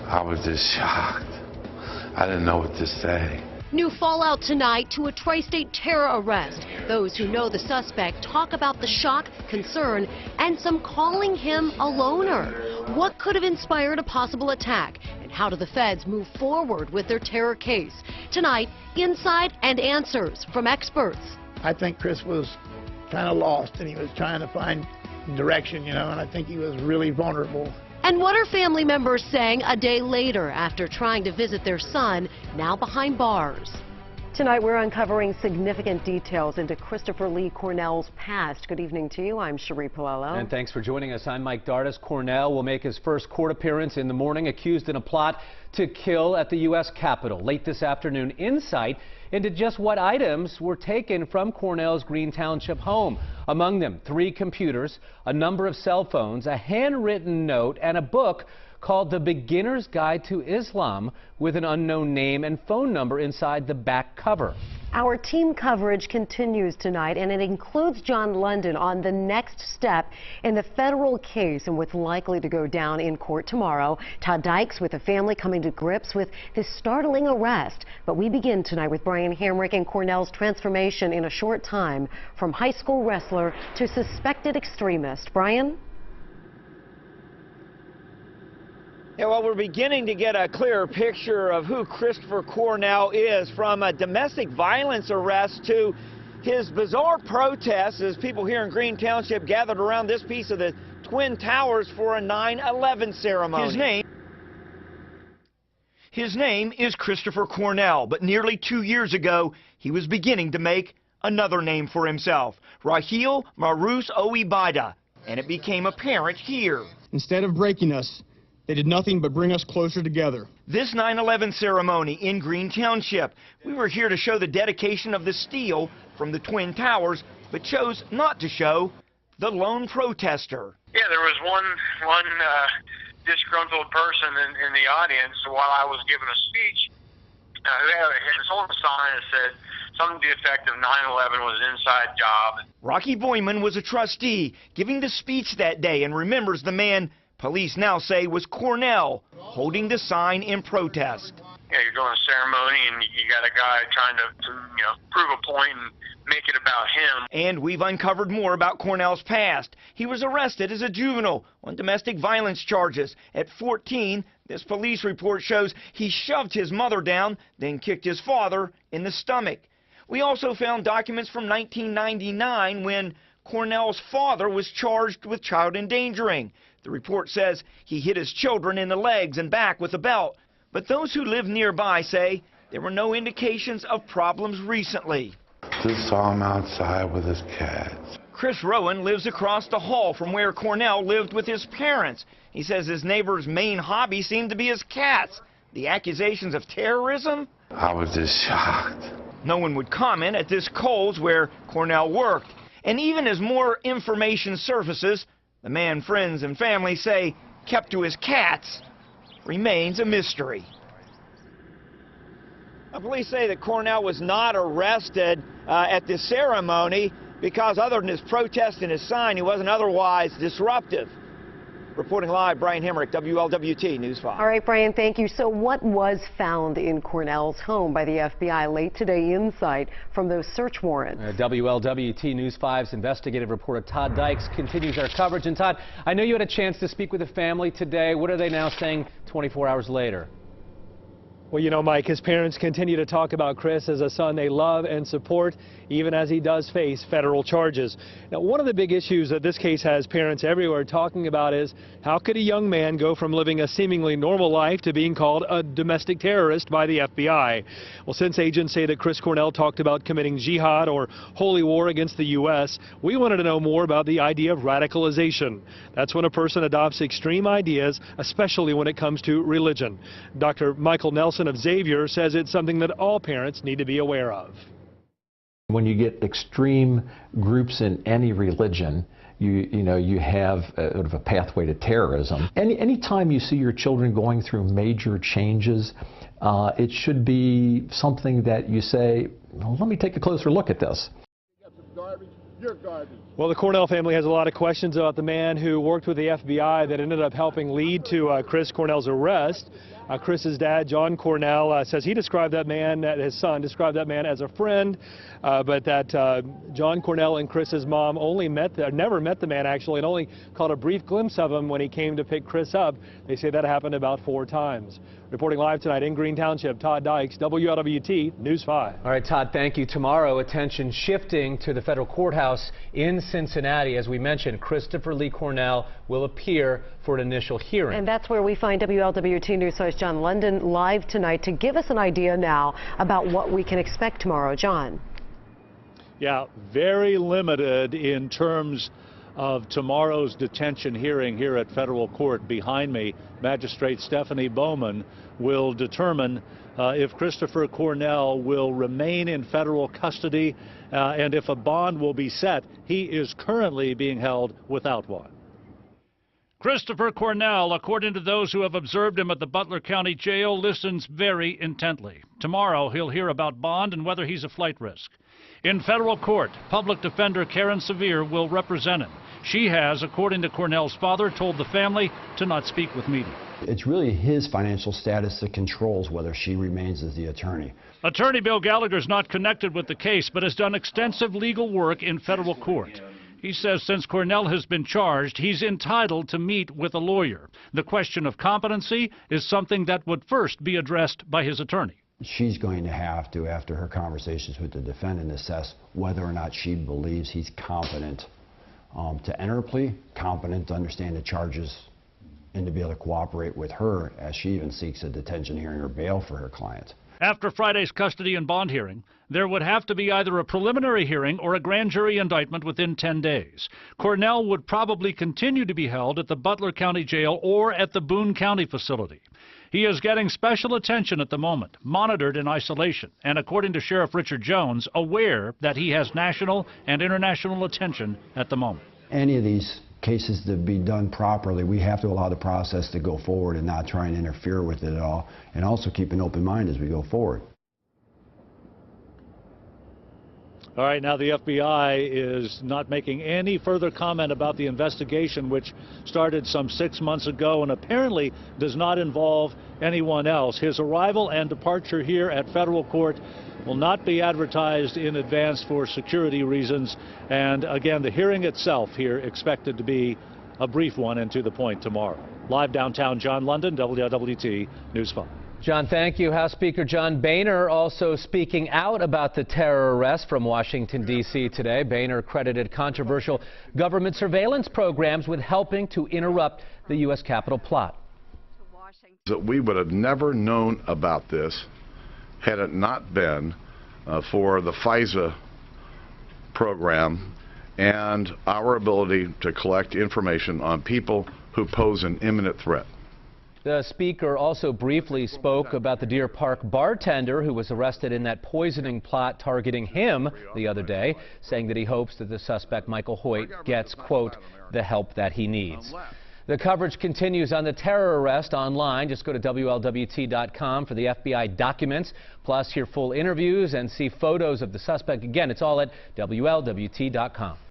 I was just shocked. I didn't know what to say. New fallout tonight to a tri-state terror arrest. Those who know the suspect talk about the shock, concern, and some calling him a loner. What could have inspired a possible attack? And how do the feds move forward with their terror case? Tonight, insight and answers from experts. I think Chris was kind of lost, and he was trying to find direction, and I think he was really vulnerable. And what are family members saying a day later after trying to visit their son, now behind bars? Tonight we're uncovering significant details into Christopher Lee Cornell's past. Good evening to you. I'm Cherie Palello. And thanks for joining us. I'm Mike Dardis. Cornell will make his first court appearance in the morning, accused in a plot to kill at the U.S. Capitol. Late this afternoon, insight into just what items were taken from Cornell's Green Township home. Among them, 3 computers, a number of cell phones, a handwritten note, and a book called The Beginner's Guide to Islam with an unknown name and phone number inside the back cover. Our team coverage continues tonight, and it includes John London on the next step in the federal case and what's likely to go down in court tomorrow. Todd Dykes with the family coming to grips with this startling arrest. But we begin tonight with Brian Hamrick and Cornell's transformation in a short time from high school wrestler to suspected extremist. Brian? Yeah, well, we're beginning to get a clearer picture of who Christopher Cornell is, from a domestic violence arrest to his bizarre protests as people here in Green Township gathered around this piece of the Twin Towers for a 9/11 ceremony. His name is Christopher Cornell, but nearly 2 years ago, he was beginning to make another name for himself, Raheel Marous Oibida, and it became apparent here. Instead of breaking us, they did nothing but bring us closer together. This 9/11 ceremony in Green Township. We were here to show the dedication of the steel from the Twin Towers, but chose not to show the lone protester. Yeah, there was one disgruntled person in the audience while I was giving a speech who had his own sign that said something to the effect of 9/11 was an inside job. Rocky Boyman was a trustee giving the speech that day and remembers the man police now say was Cornell, holding the sign in protest. Yeah, you're doing a ceremony and you got a guy trying to prove a point and make it about him. And we've uncovered more about Cornell's past. He was arrested as a juvenile on domestic violence charges. At 14, this police report shows he shoved his mother down, then kicked his father in the stomach. We also found documents from 1999 when Cornell's father was charged with child endangering. The report says he hit his children in the legs and back with a belt. But those who live nearby say there were no indications of problems recently. Just saw him outside with his cats. Chris Rowan lives across the hall from where Cornell lived with his parents. He says his neighbor's main hobby seemed to be his cats. The accusations of terrorism? I was just shocked. No one would comment at this Kohl's where Cornell worked. And even as more information surfaces, the man friends and family say kept to his cats remains a mystery. The police say that Cornell was not arrested at the ceremony because other than his protest and his sign, he wasn't otherwise disruptive. Reporting live, Brian Hamrick, WLWT News 5. All right, Brian, thank you. So what was found in Cornell's home by the FBI late today? Insight from those search warrants. WLWT News 5's investigative reporter Todd Dykes continues our coverage. And Todd, I know you had a chance to speak with the family today. What are they now saying 24 hours later? Well, Mike, his parents continue to talk about Chris as a son they love and support, even as he does face federal charges. Now, one of the big issues that this case has parents everywhere talking about is how could a young man go from living a seemingly normal life to being called a domestic terrorist by the FBI? Well, since agents say that Chris Cornell talked about committing jihad or holy war against the U.S., we wanted to know more about the idea of radicalization. That's when a person adopts extreme ideas, especially when it comes to religion. Dr. Michael Nelson of Xavier says it's something that all parents need to be aware of. When you get extreme groups in any religion, you have sort of a pathway to terrorism. Anytime you see your children going through major changes, it should be something that you say, well, let me take a closer look at this. Well, the Cornell family has a lot of questions about the man who worked with the FBI that ended up helping lead to Chris Cornell's arrest. Chris's dad, John Cornell, says he described that man, his son described that man as a friend, but that John Cornell and Chris's mom never met the man actually, and only caught a brief glimpse of him when he came to pick Chris up. They say that happened about 4 times. Reporting live tonight in Green Township, Todd Dykes, WLWT News 5. All right, Todd, thank you. Tomorrow, attention shifting to the federal courthouse in Cincinnati. As we mentioned, Christopher Lee Cornell will appear for an initial hearing. And that's where we find WLWT News source John London live tonight to give us an idea now about what we can expect tomorrow. John. Yeah, very limited in terms of tomorrow's detention hearing here at federal court. Behind me, Magistrate Stephanie Bowman will determine if Christopher Cornell will remain in federal custody and if a bond will be set. He is currently being held without one. Christopher Cornell, according to those who have observed him at the Butler County Jail, listens very intently. Tomorrow he'll hear about bond and whether he's a flight risk. In federal court, public defender Karen Sevier will represent him. She has, according to Cornell's father, told the family to not speak with media. It's really his financial status that controls whether she remains as the attorney. Attorney Bill Gallagher is not connected with the case, but has done extensive legal work in federal court. He says since Cornell has been charged, he's entitled to meet with a lawyer. The question of competency is something that would first be addressed by his attorney. She's going to have to, after her conversations with the defendant, assess whether or not she believes he's competent to enter a plea, competent to understand the charges, and to be able to cooperate with her as she even seeks a detention hearing or bail for her client. After Friday's custody and bond hearing, there would have to be either a preliminary hearing or a grand jury indictment within 10 days. Cornell would probably continue to be held at the Butler County Jail or at the Boone County facility. He is getting special attention at the moment, monitored in isolation, and according to Sheriff Richard Jones, aware that he has national and international attention at the moment. Any of these cases to be done properly, we have to allow the process to go forward and not try and interfere with it at all, and also keep an open mind as we go forward. All right, now the FBI is not making any further comment about the investigation, which started some 6 months ago and apparently does not involve anyone else. His arrival and departure here at federal court will not be advertised in advance for security reasons. And again, the hearing itself here expected to be a brief one and to the point tomorrow. Live downtown, John London, WLWT News 5. John, thank you. House Speaker John Boehner also speaking out about the terror arrest from Washington, D.C. today. Boehner credited controversial government surveillance programs with helping to interrupt the U.S. Capitol plot. That we would have never known about this had it not been for the FISA program and our ability to collect information on people who pose an imminent threat. The speaker also briefly spoke about the Deer Park bartender who was arrested in that poisoning plot targeting him the other day, saying that he hopes that the suspect, Michael Hoyt, gets, quote, the help that he needs. The coverage continues on the terror arrest online. Just go to WLWT.com for the FBI documents, plus hear full interviews and see photos of the suspect. Again, it's all at WLWT.com.